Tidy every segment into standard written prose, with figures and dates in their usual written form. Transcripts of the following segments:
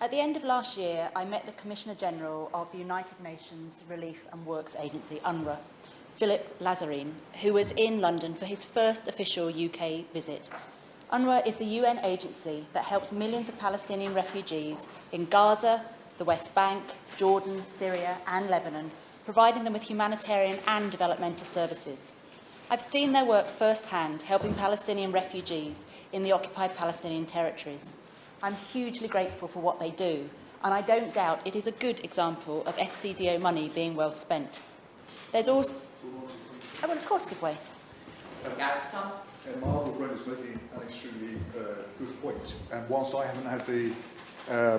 At the end of last year, I met the Commissioner General of the United Nations Relief and Works Agency, UNRWA, Philip Lazarine, who was in London for his first official UK visit. UNRWA is the UN agency that helps millions of Palestinian refugees in Gaza, the West Bank, Jordan, Syria and Lebanon, providing them with humanitarian and developmental services. I've seen their work firsthand, helping Palestinian refugees in the occupied Palestinian territories. I'm hugely grateful for what they do, and I don't doubt it is a good example of FCDO money being well spent. There's also... I will, of course, give way. Thomas? My honourable friend is making an extremely good point, and whilst I haven't had the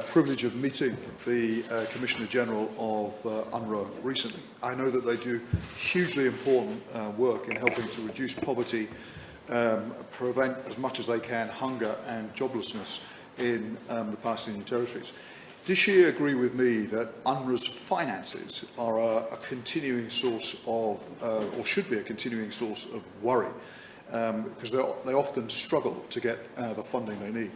privilege of meeting the Commissioner General of UNRWA recently, I know that they do hugely important work in helping to reduce poverty, prevent as much as they can hunger and joblessness in the Palestinian territories. Does she agree with me that UNRWA's finances are a continuing source of, or should be a continuing source of worry, because they often struggle to get the funding they need?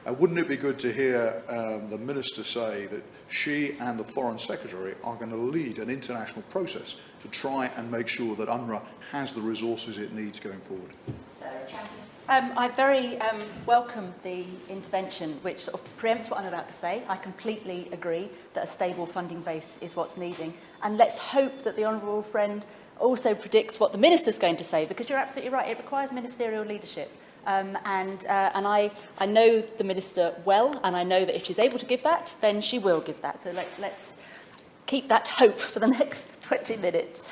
Wouldn't it be good to hear the Minister say that she and the Foreign Secretary are going to lead an international process to try and make sure that UNRWA has the resources it needs going forward? I very welcome the intervention, which sort of preempts what I'm about to say. I completely agree that a stable funding base is what's needing. And let's hope that the honourable friend also predicts what the Minister's going to say, because you're absolutely right, it requires ministerial leadership. And I know the Minister well, and I know that if she's able to give that, then she will give that. So let's keep that hope for the next 20 minutes.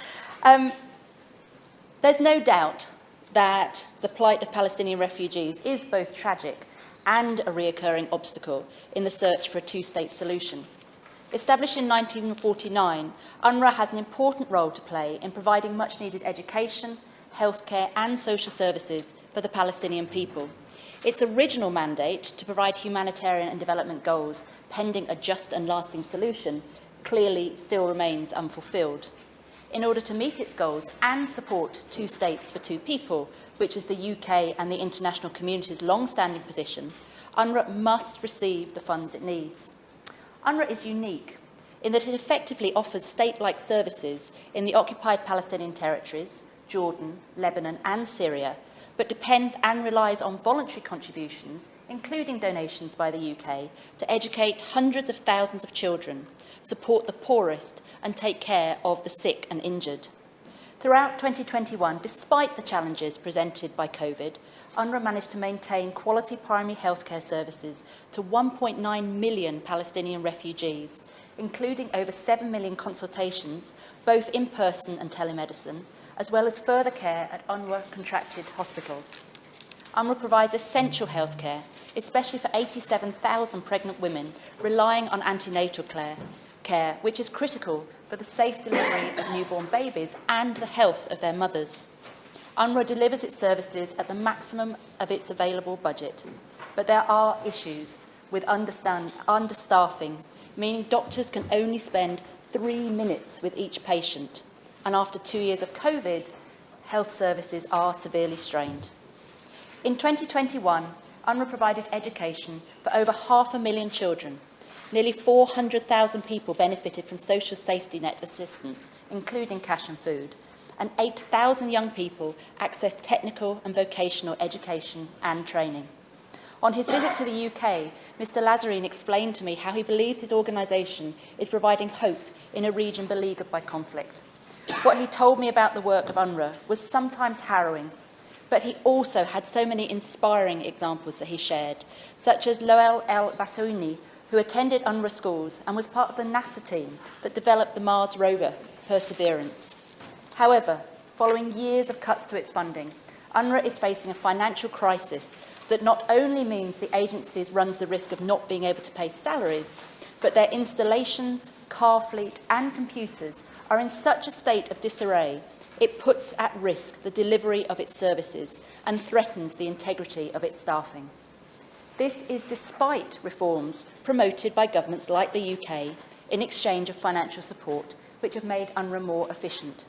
There's no doubt that the plight of Palestinian refugees is both tragic and a reoccurring obstacle in the search for a two-state solution. Established in 1949, UNRWA has an important role to play in providing much-needed education, healthcare and social services for the Palestinian people. Its original mandate to provide humanitarian and development goals pending a just and lasting solution clearly still remains unfulfilled. In order to meet its goals and support two states for two people, which is the UK and the international community's long-standing position, UNRWA must receive the funds it needs. UNRWA is unique in that it effectively offers state-like services in the occupied Palestinian territories, Jordan, Lebanon and Syria, but depends and relies on voluntary contributions, including donations by the UK, to educate hundreds of thousands of children, support the poorest and take care of the sick and injured. Throughout 2021, despite the challenges presented by COVID, UNRWA managed to maintain quality primary healthcare services to 1.9 million Palestinian refugees, including over 7 million consultations, both in person and telemedicine, as well as further care at UNRWA-contracted hospitals. UNRWA provides essential healthcare, especially for 87,000 pregnant women relying on antenatal care, which is critical for the safe delivery of newborn babies and the health of their mothers. UNRWA delivers its services at the maximum of its available budget, but there are issues with understaffing, meaning doctors can only spend 3 minutes with each patient, and after 2 years of COVID, health services are severely strained. In 2021, UNRWA provided education for over 500,000 children. Nearly 400,000 people benefited from social safety net assistance, including cash and food, and 8,000 young people accessed technical and vocational education and training. On his visit to the UK, Mr. Lazarine explained to me how he believes his organisation is providing hope in a region beleaguered by conflict. What he told me about the work of UNRWA was sometimes harrowing, but he also had so many inspiring examples that he shared, such as Loel El Bassouni, who attended UNRWA schools and was part of the NASA team that developed the Mars rover, Perseverance. However, following years of cuts to its funding, UNRWA is facing a financial crisis that not only means the agency runs the risk of not being able to pay salaries, but their installations, car fleet and computers are in such a state of disarray, it puts at risk the delivery of its services and threatens the integrity of its staffing. This is despite reforms promoted by governments like the UK in exchange of financial support, which have made UNRWA more efficient.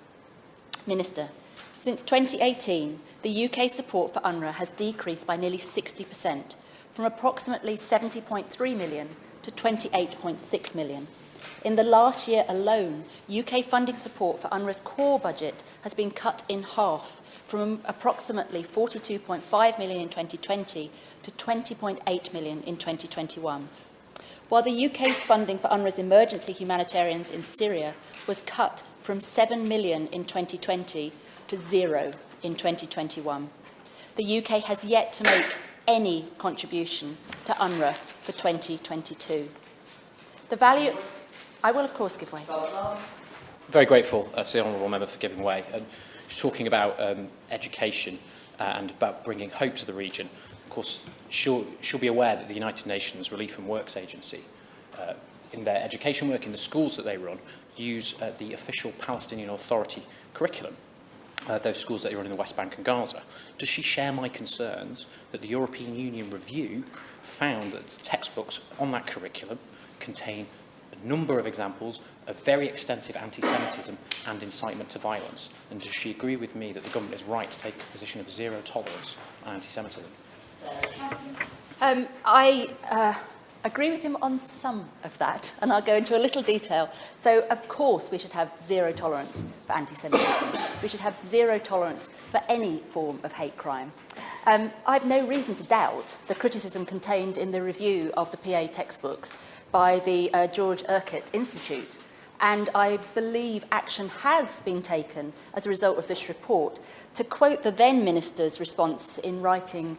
Minister, since 2018, the UK support for UNRWA has decreased by nearly 60%, from approximately 70.3 million to 28.6 million. In the last year alone, UK funding support for UNRWA's core budget has been cut in half, from approximately 42.5 million in 2020 to 20.8 million in 2021. While the UK's funding for UNRWA's emergency humanitarians in Syria was cut from 7 million in 2020 to 0 in 2021. The UK has yet to make any contribution to UNRWA for 2022. The value... I will, of course, give way. Very grateful to the honourable member for giving way. She's talking about education and about bringing hope to the region. Of course, she'll be aware that the United Nations Relief and Works Agency, in their education work in the schools that they run, use the official Palestinian Authority curriculum, those schools that they run in the West Bank and Gaza. Does she share my concerns that the European Union review found that the textbooks on that curriculum contain a number of examples of very extensive anti-Semitism and incitement to violence? And does she agree with me that the government is right to take a position of zero tolerance on anti-Semitism? I agree with him on some of that, and I'll go into a little detail. So, of course, we should have zero tolerance for anti-Semitism. We should have zero tolerance for any form of hate crime. I have no reason to doubt the criticism contained in the review of the PA textbooks by the George Urquhart Institute, and I believe action has been taken as a result of this report. To quote the then Minister's response in writing,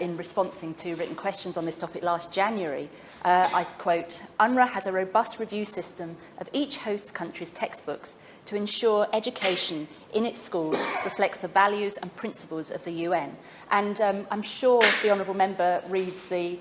in responding to written questions on this topic last January, I quote, "UNRWA has a robust review system of each host country's textbooks to ensure education in its schools reflects the values and principles of the UN." And I'm sure the honourable member reads the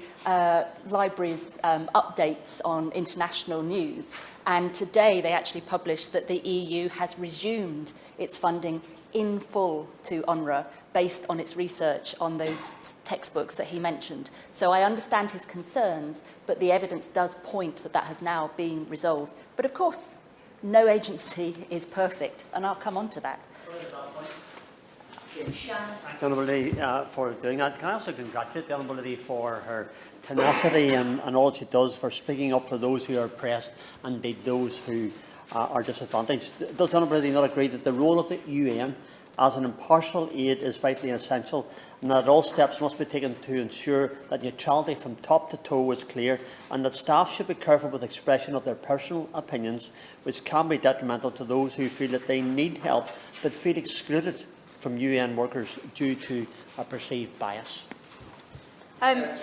library's updates on international news. And today they actually published that the EU has resumed its funding in full to UNRWA based on its research on those textbooks that he mentioned. So I understand his concerns, but the evidence does point that that has now been resolved. But of course, no agency is perfect, and I'll come on to that. Thank the Honourable Lady for doing that. Can I also congratulate the Honourable Lady for her tenacity and all she does for speaking up for those who are oppressed and indeed those who are disadvantaged. Does the Honourable Lady not agree that the role of the UN as an impartial aid is vitally essential, and that all steps must be taken to ensure that neutrality from top to toe is clear, and that staff should be careful with expression of their personal opinions, which can be detrimental to those who feel that they need help but feel excluded from UN workers due to a perceived bias? My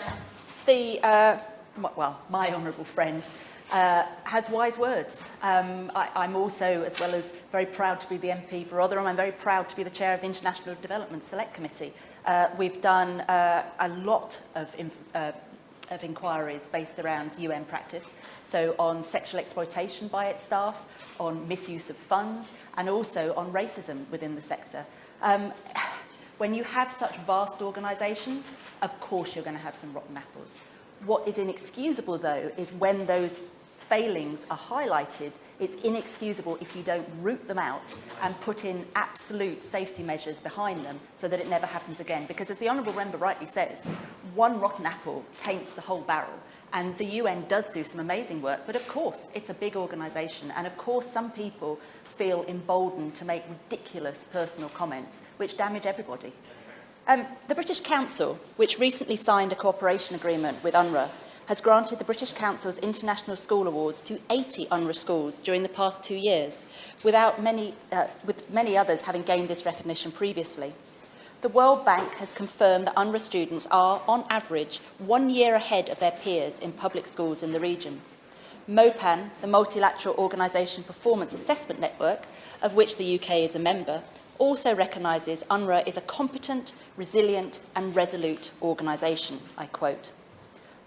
honourable friend has wise words. I'm also, as well as very proud to be the MP for Rotherham, I'm very proud to be the chair of the International Development Select Committee. We've done a lot of inquiries based around UN practice, so on sexual exploitation by its staff, on misuse of funds, and also on racism within the sector. When you have such vast organisations, of course you're going to have some rotten apples. What is inexcusable, though, is when those failings are highlighted, it's inexcusable if you don't root them out and put in absolute safety measures behind them so that it never happens again. Because as the honourable member rightly says, one rotten apple taints the whole barrel. And the UN does do some amazing work, but of course it's a big organisation, and of course some people feel emboldened to make ridiculous personal comments which damage everybody. The British Council, which recently signed a cooperation agreement with UNRWA, has granted the British Council's International School Awards to 80 UNRWA schools during the past 2 years, with many others having gained this recognition previously. The World Bank has confirmed that UNRWA students are, on average, 1 year ahead of their peers in public schools in the region. MOPAN, the Multilateral Organisation Performance Assessment Network, of which the UK is a member, also recognises UNRWA is a competent, resilient and resolute organisation, I quote.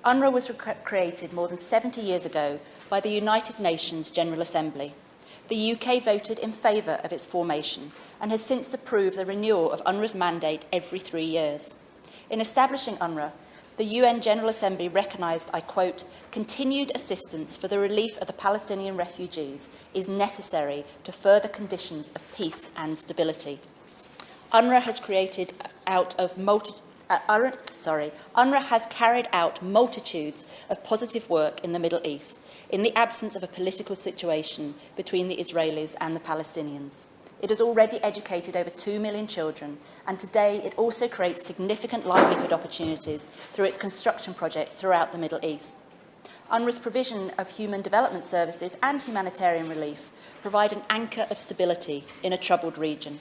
UNRWA was created more than 70 years ago by the United Nations General Assembly. The UK voted in favour of its formation and has since approved the renewal of UNRWA's mandate every 3 years. In establishing UNRWA, the UN General Assembly recognised, I quote, continued assistance for the relief of the Palestinian refugees is necessary to further conditions of peace and stability. UNRWA has created out of UNRWA has carried out multitudes of positive work in the Middle East in the absence of a political situation between the Israelis and the Palestinians. It has already educated over 2 million children, and today it also creates significant livelihood opportunities through its construction projects throughout the Middle East. UNRWA's provision of human development services and humanitarian relief provide an anchor of stability in a troubled region.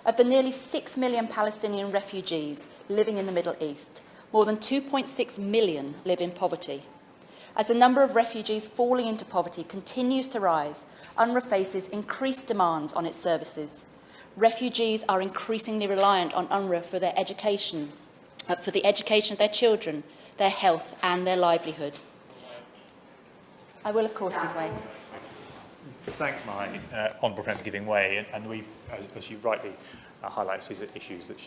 Of the nearly 6 million Palestinian refugees living in the Middle East, more than 2.6 million live in poverty. As the number of refugees falling into poverty continues to rise, UNRWA faces increased demands on its services. Refugees are increasingly reliant on UNRWA for their education, for the education of their children, their health and their livelihood. I will, of course, give way. Thank my honourable friend for giving way, and we've, as you rightly highlighted, these are issues that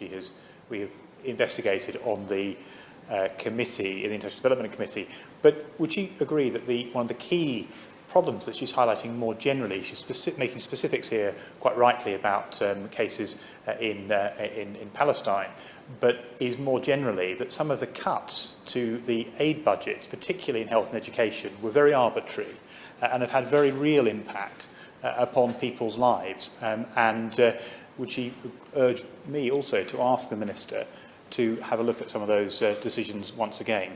we have investigated on the committee, in the International Development Committee. But would you agree that one of the key problems that she's highlighting more generally, she's making specifics here quite rightly about cases in Palestine, but is more generally that some of the cuts to the aid budgets, particularly in health and education, were very arbitrary and have had very real impact upon people's lives. Would she urge me also to ask the Minister to have a look at some of those decisions once again?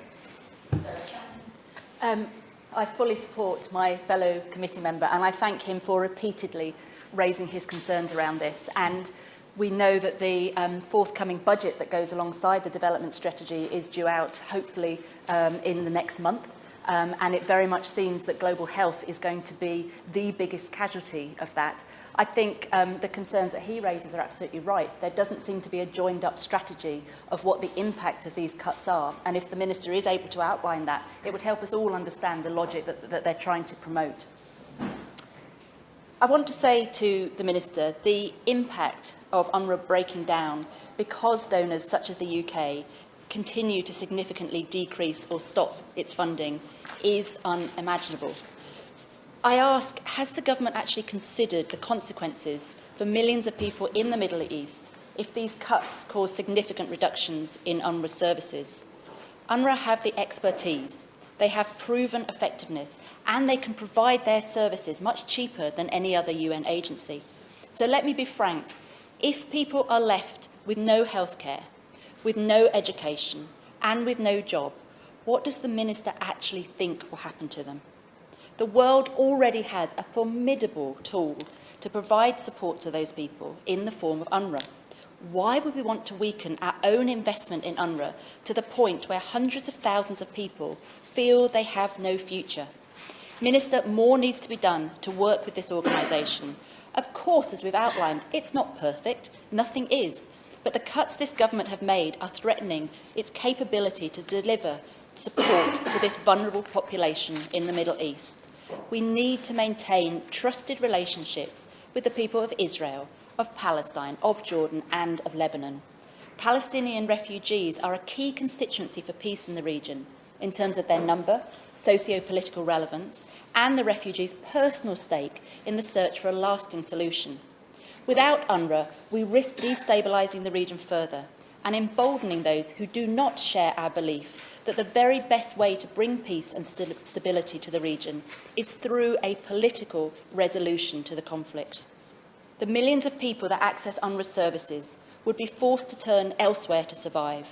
I fully support my fellow committee member, and I thank him for repeatedly raising his concerns around this. And we know that the forthcoming budget that goes alongside the development strategy is due out, hopefully, in the next month. And it very much seems that global health is going to be the biggest casualty of that. I think the concerns that he raises are absolutely right. There doesn't seem to be a joined-up strategy of what the impact of these cuts are. And if the Minister is able to outline that, it would help us all understand the logic that they're trying to promote. I want to say to the Minister, the impact of UNRWA breaking down because donors such as the UK continue to significantly decrease or stop its funding is unimaginable. I ask, has the government actually considered the consequences for millions of people in the Middle East if these cuts cause significant reductions in UNRWA services? UNRWA have the expertise, they have proven effectiveness, and they can provide their services much cheaper than any other UN agency. So let me be frank, if people are left with no healthcare, with no education and with no job, what does the Minister actually think will happen to them? The world already has a formidable tool to provide support to those people in the form of UNRWA. Why would we want to weaken our own investment in UNRWA to the point where hundreds of thousands of people feel they have no future? Minister, more needs to be done to work with this organisation. Of course, as we've outlined, it's not perfect, nothing is. But the cuts this government have made are threatening its capability to deliver support to this vulnerable population in the Middle East. We need to maintain trusted relationships with the people of Israel, of Palestine, of Jordan and of Lebanon. Palestinian refugees are a key constituency for peace in the region in terms of their number, socio-political relevance and the refugees' personal stake in the search for a lasting solution. Without UNRWA, we risk destabilising the region further and emboldening those who do not share our belief that the very best way to bring peace and stability to the region is through a political resolution to the conflict. The millions of people that access UNRWA services would be forced to turn elsewhere to survive.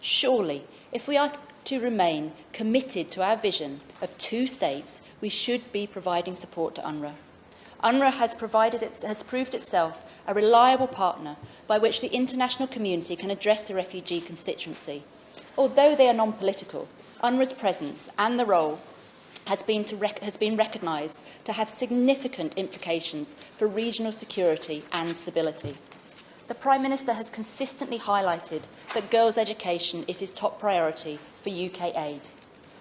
Surely, if we are to remain committed to our vision of two states, we should be providing support to UNRWA. UNRWA has proved itself a reliable partner by which the international community can address the refugee constituency. Although they are non-political, UNRWA's presence and the role has been recognised to have significant implications for regional security and stability. The Prime Minister has consistently highlighted that girls' education is his top priority for UK aid.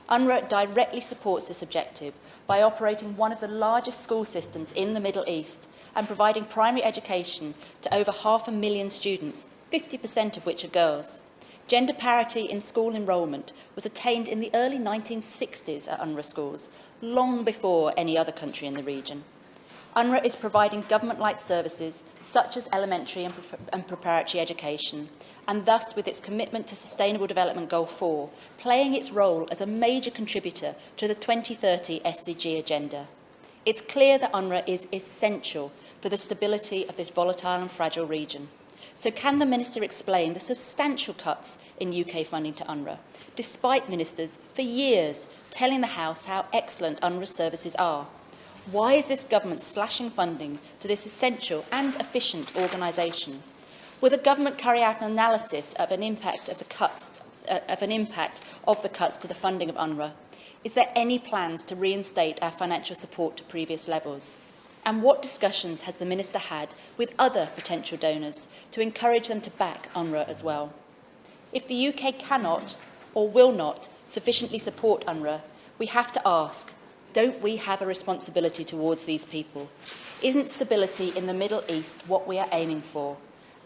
UNRWA directly supports this objective by operating one of the largest school systems in the Middle East and providing primary education to over 500,000 students, 50% of which are girls. Gender parity in school enrolment was attained in the early 1960s at UNRWA schools, long before any other country in the region. UNRWA is providing government-like services such as elementary and preparatory education, and thus, with its commitment to Sustainable Development Goal 4, playing its role as a major contributor to the 2030 SDG agenda. It's clear that UNRWA is essential for the stability of this volatile and fragile region. So can the Minister explain the substantial cuts in UK funding to UNRWA, despite ministers for years telling the House how excellent UNRWA's services are? Why is this government slashing funding to this essential and efficient organisation? Will the government carry out an analysis of an impact of the cuts to the funding of UNRWA? Is there any plans to reinstate our financial support to previous levels? And what discussions has the Minister had with other potential donors to encourage them to back UNRWA as well? If the UK cannot or will not sufficiently support UNRWA, we have to ask, don't we have a responsibility towards these people? Isn't stability in the Middle East what we are aiming for?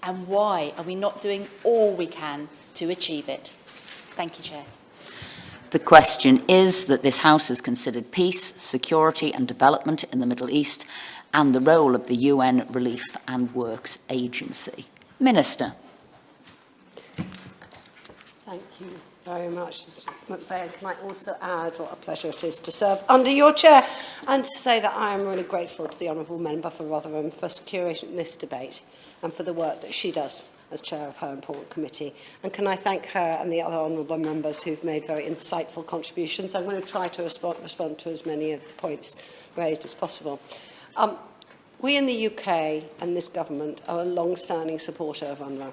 And why are we not doing all we can to achieve it? Thank you, Chair. The question is that this House has considered peace, security and development in the Middle East and the role of the UN Relief and Works Agency. Minister. Thank you very much, Mr. McVeigh. Can I also add what a pleasure it is to serve under your chair and to say that I am really grateful to the Honourable Member for Rotherham for securing this debate and for the work that she does as chair of her important committee. And can I thank her and the other honourable members who've made very insightful contributions. I'm going to try to respond to as many of the points raised as possible. We in the UK and this government are a long-standing supporter of UNRWA,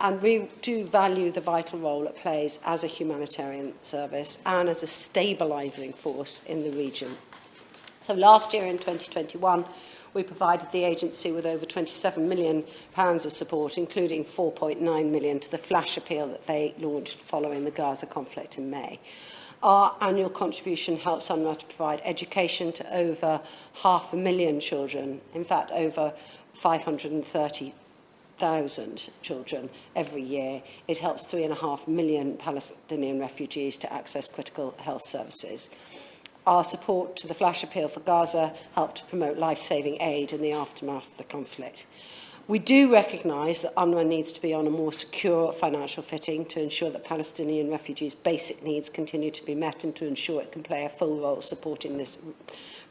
and we do value the vital role it plays as a humanitarian service and as a stabilising force in the region. So last year in 2021, we provided the agency with over £27 million of support, including £4.9 million to the flash appeal that they launched following the Gaza conflict in May. Our annual contribution helps UNRWA to provide education to over 500,000 children, in fact over 530,000 children every year. It helps 3.5 million Palestinian refugees to access critical health services. Our support to the flash appeal for Gaza helped to promote life-saving aid in the aftermath of the conflict. We do recognise that UNRWA needs to be on a more secure financial footing to ensure that Palestinian refugees' basic needs continue to be met and to ensure it can play a full role supporting this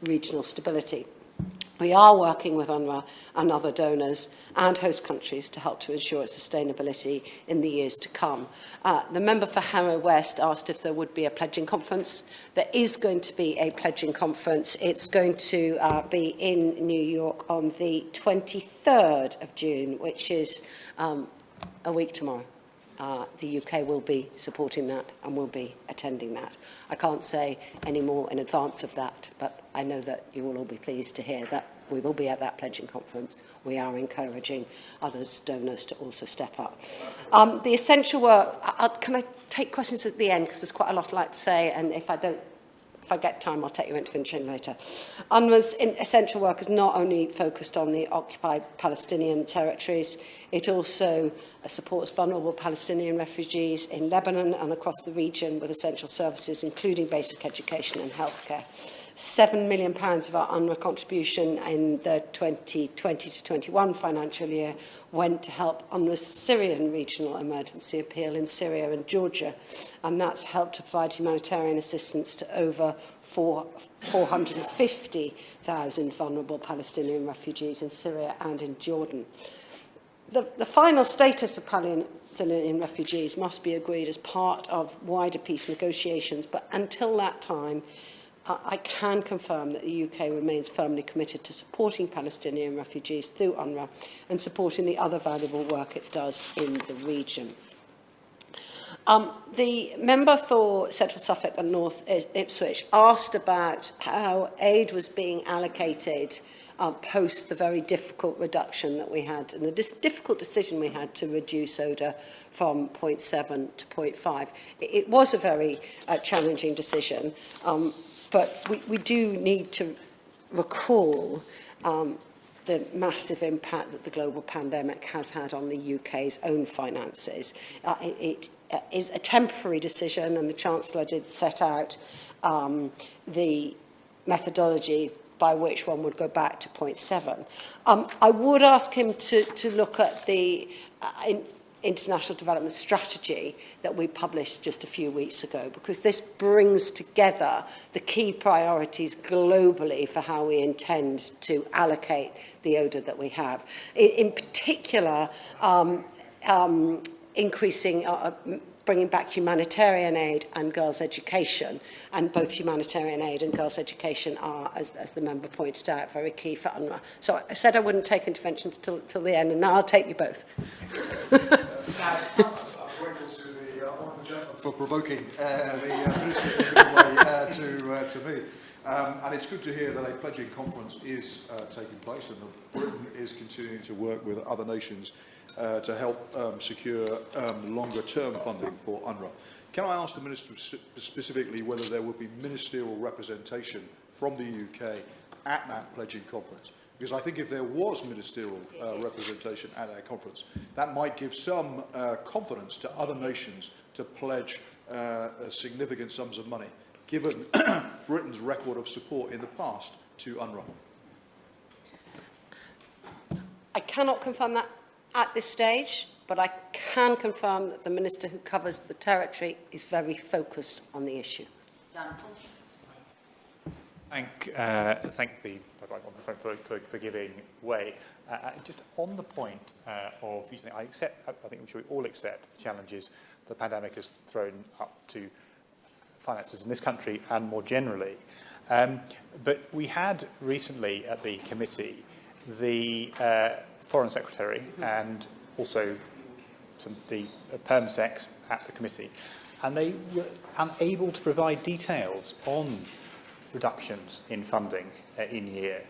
regional stability. We are working with UNRWA and other donors and host countries to help to ensure its sustainability in the years to come. The member for Harrow West asked if there would be a pledging conference. There is going to be a pledging conference. It's going to be in New York on the 23rd of June, which is a week tomorrow. The UK will be supporting that and will be attending that. I can't say any more in advance of that, but I know that you will all be pleased to hear that we will be at that pledging conference. We are encouraging other donors to also step up. The essential work, can I take questions at the end, because there's quite a lot I'd like to say, and if I get time, I'll take you into finishing later. UNRWA's essential work is not only focused on the occupied Palestinian territories, it also supports vulnerable Palestinian refugees in Lebanon and across the region with essential services, including basic education and healthcare. £7 million of our UNRWA contribution in the 2020 to 21 financial year went to help UNRWA's Syrian regional emergency appeal in Syria and Georgia, and that's helped to provide humanitarian assistance to over 450,000 vulnerable Palestinian refugees in Syria and in Jordan. The final status of Palestinian refugees must be agreed as part of wider peace negotiations, but until that time, I can confirm that the UK remains firmly committed to supporting Palestinian refugees through UNRWA and supporting the other valuable work it does in the region. The member for Central Suffolk and North Ipswich asked about how aid was being allocated post the very difficult reduction that we had and the difficult decision we had to reduce ODA from 0.7 to 0.5. It was a very challenging decision, but we do need to recall the massive impact that the global pandemic has had on the UK's own finances. It is a temporary decision, and the Chancellor did set out the methodology by which one would go back to 0.7. I would ask him to look at the international development strategy that we published just a few weeks ago, because this brings together the key priorities globally for how we intend to allocate the ODA that we have. In particular, increasing, bringing back humanitarian aid and girls' education. And both humanitarian aid and girls' education are, as the member pointed out, very key for UNRWA. So I said I wouldn't take interventions till the end, and now I'll take you both. I'm grateful to the honourable gentleman for provoking the Minister to give way to me. And it's good to hear that a pledging conference is taking place, and that Britain is continuing to work with other nations to help secure longer-term funding for UNRWA. Can I ask the Minister specifically whether there will be ministerial representation from the UK at that pledging conference? Because I think if there was ministerial representation at that conference, that might give some confidence to other nations to pledge significant sums of money, given Britain's record of support in the past to UNRWA. I cannot confirm that at this stage, but I can confirm that the Minister who covers the territory is very focused on the issue. Thank the for giving way. Just on the point of, I think we should all accept the challenges the pandemic has thrown up to finances in this country and more generally. But we had recently at the committee the Foreign Secretary and also the Perm-Secs at the committee, and they were unable to provide details on reductions in funding in year.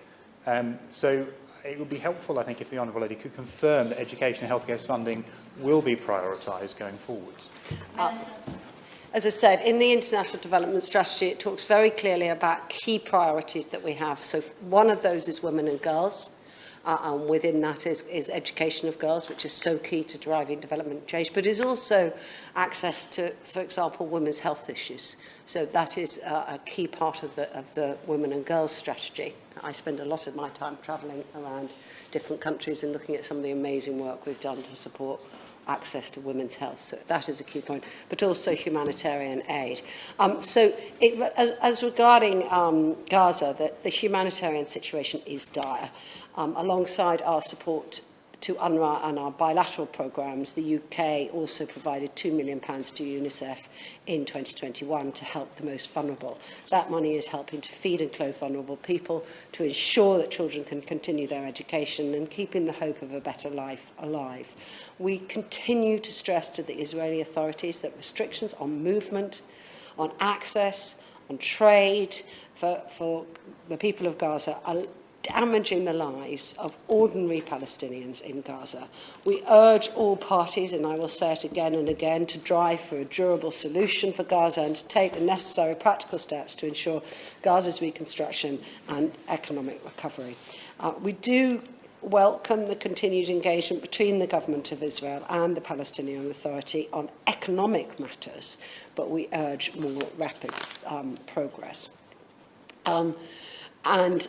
So it would be helpful, I think, if the Honourable Lady could confirm that education and healthcare funding will be prioritised going forward. As I said, in the International Development Strategy, it talks very clearly about key priorities that we have. So one of those is women and girls. And within that is education of girls, which is so key to driving development change, but is also access to, for example, women's health issues. So that is a key part of the women and girls strategy. I spend a lot of my time travelling around different countries and looking at some of the amazing work we've done to support access to women's health. So that is a key point, but also humanitarian aid. As regarding Gaza, the humanitarian situation is dire. Alongside our support to UNRWA and our bilateral programmes, the UK also provided £2 million to UNICEF in 2021 to help the most vulnerable. That money is helping to feed and clothe vulnerable people, to ensure that children can continue their education and keeping the hope of a better life alive. We continue to stress to the Israeli authorities that restrictions on movement, on access, on trade for the people of Gaza are damaging the lives of ordinary Palestinians in Gaza. We urge all parties, and I will say it again and again, to drive for a durable solution for Gaza and to take the necessary practical steps to ensure Gaza's reconstruction and economic recovery. We do welcome the continued engagement between the Government of Israel and the Palestinian Authority on economic matters, but we urge more rapid progress. And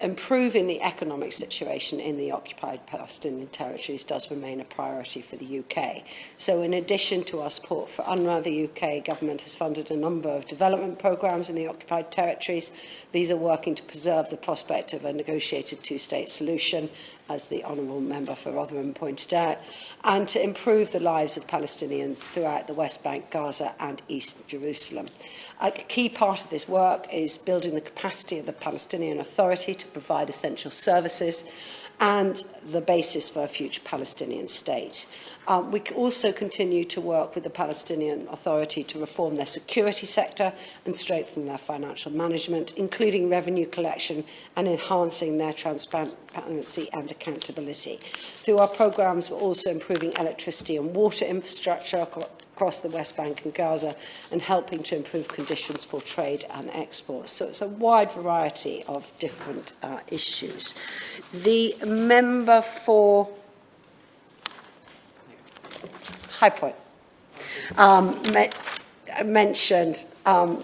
improving the economic situation in the occupied Palestinian territories does remain a priority for the UK. So in addition to our support for UNRWA, the UK government has funded a number of development programmes in the occupied territories. These are working to preserve the prospect of a negotiated two-state solution, as the Honourable Member for Rotherham pointed out, and to improve the lives of Palestinians throughout the West Bank, Gaza and East Jerusalem. A key part of this work is building the capacity of the Palestinian Authority to provide essential services and the basis for a future Palestinian state. We also continue to work with the Palestinian Authority to reform their security sector and strengthen their financial management, including revenue collection and enhancing their transparency and accountability. Through our programmes, we're also improving electricity and water infrastructure across the West Bank and Gaza and helping to improve conditions for trade and exports. So it's a wide variety of different issues. The member for High Point mentioned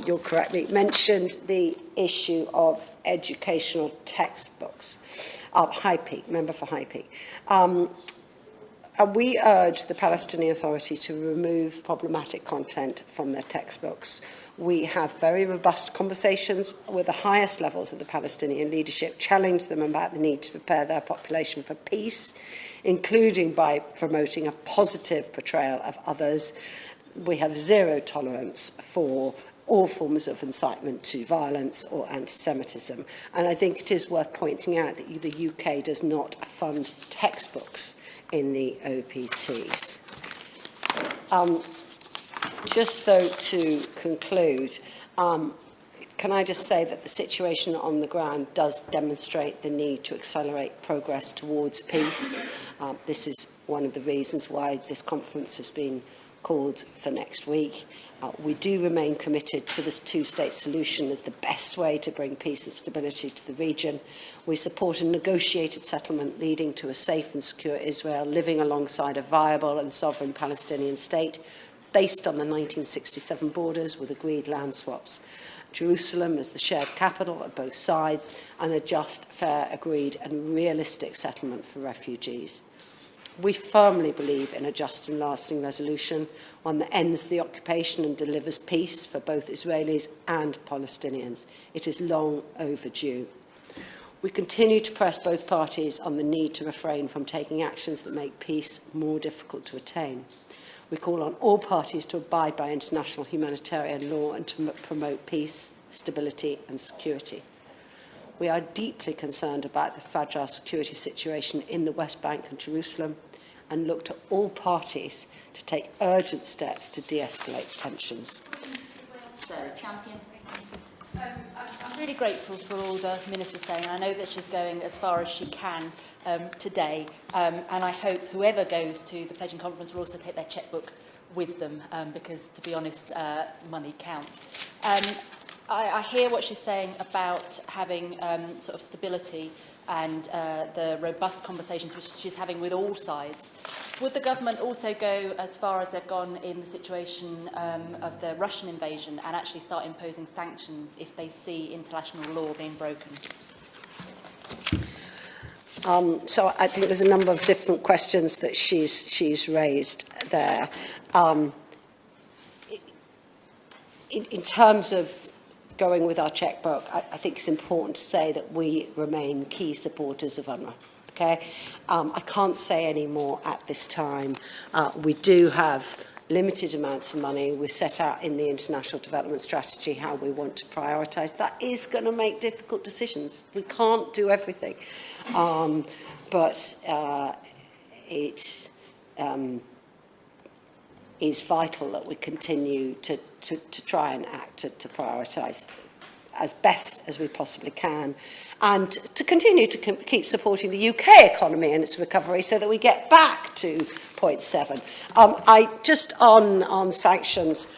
you're correctly mentioned the issue of educational textbooks. High Peak, member for High Peak. We urge the Palestinian Authority to remove problematic content from their textbooks. We have very robust conversations with the highest levels of the Palestinian leadership, challenge them about the need to prepare their population for peace, including by promoting a positive portrayal of others. We have zero tolerance for all forms of incitement to violence or anti-Semitism. And I think it is worth pointing out that the UK does not fund textbooks in the OPTs. Just though to conclude, can I just say that the situation on the ground does demonstrate the need to accelerate progress towards peace. This is one of the reasons why this conference has been called for next week. We do remain committed to this two-state solution as the best way to bring peace and stability to the region. We support a negotiated settlement leading to a safe and secure Israel living alongside a viable and sovereign Palestinian state based on the 1967 borders with agreed land swaps. Jerusalem as the shared capital of both sides and a just, fair, agreed and realistic settlement for refugees. We firmly believe in a just and lasting resolution, one that ends the occupation and delivers peace for both Israelis and Palestinians. It is long overdue. We continue to press both parties on the need to refrain from taking actions that make peace more difficult to attain. We call on all parties to abide by international humanitarian law and to promote peace, stability and security. We are deeply concerned about the fragile security situation in the West Bank and Jerusalem and look to all parties to take urgent steps to de-escalate tensions. Sarah Champion. I'm really grateful for all the Minister's saying. I know that she's going as far as she can today, and I hope whoever goes to the pledging conference will also take their chequebook with them, because, to be honest, money counts. I hear what she's saying about having sort of stability and the robust conversations which she's having with all sides. Would the government also go as far as they've gone in the situation of the Russian invasion and actually start imposing sanctions if they see international law being broken? So I think there's a number of different questions that she's raised there. In terms of going with our chequebook, I think it's important to say that we remain key supporters of UNRWA. Okay, I can't say any more at this time. We do have limited amounts of money. We've set out in the International Development Strategy how we want to prioritise. That is going to make difficult decisions. We can't do everything, but it is vital that we continue to try and act to prioritise as best as we possibly can, and to continue to keep supporting the UK economy and its recovery so that we get back to 0.7. Just on sanctions,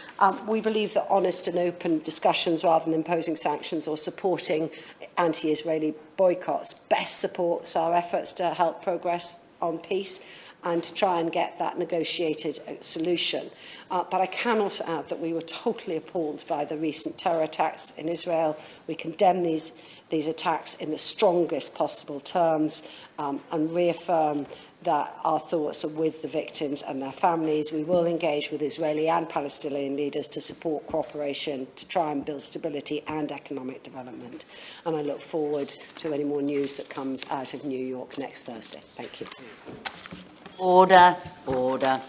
we believe that honest and open discussions rather than imposing sanctions or supporting anti-Israeli boycotts best supports our efforts to help progress on peace and to try and get that negotiated solution. But I can also add that we were totally appalled by the recent terror attacks in Israel. We condemn these attacks in the strongest possible terms and reaffirm that our thoughts are with the victims and their families. We will engage with Israeli and Palestinian leaders to support cooperation, to try and build stability and economic development. And I look forward to any more news that comes out of New York next Thursday. Thank you. Order, order.